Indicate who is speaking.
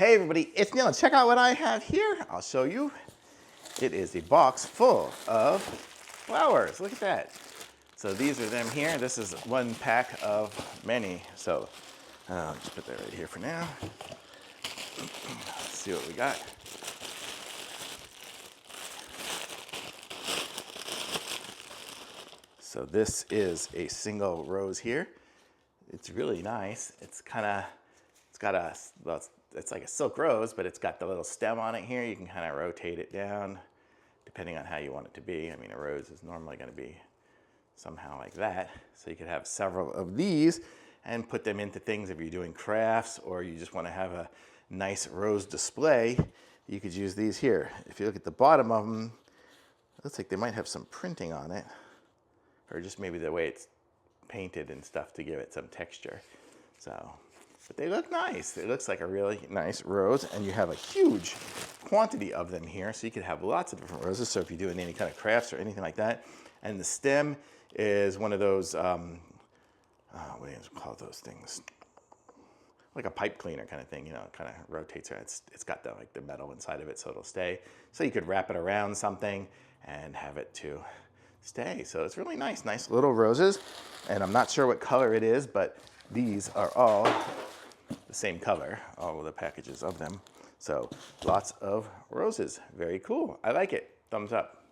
Speaker 1: Hey everybody, it's Neil. Check out what I have here. I'll show you. It is a box full of flowers. Look at that. So these are them here. This is one pack of many. So I'll just put that right here for now. Let's see what we got. So this is a single rose here. It's really nice. It's got a, well, it's like a silk rose, but it's got the little stem on it here. You can kind of rotate it down depending on how you want it to be. I mean, a rose is normally going to be somehow like that. So you could have several of these and put them into things if you're doing crafts or you just want to have a nice rose display. You could use these here. If you look at the bottom of them, it looks like they might have some printing on it, or just maybe the way it's painted and stuff to give it some texture. So, but they look nice. It looks like a really nice rose, and you have a huge quantity of them here, so you could have lots of different roses. So if you're doing any kind of crafts or anything like that, and the stem is one of those, what do you call those things? Like a pipe cleaner kind of thing, you know, it kind of rotates around. It's got like the metal inside of it, so it'll stay. So you could wrap it around something and have it to stay. So it's really nice, nice little roses. And I'm not sure what color it is, but these are all the same color, all of the packages of them. So lots of roses. Very cool. I like it. Thumbs up.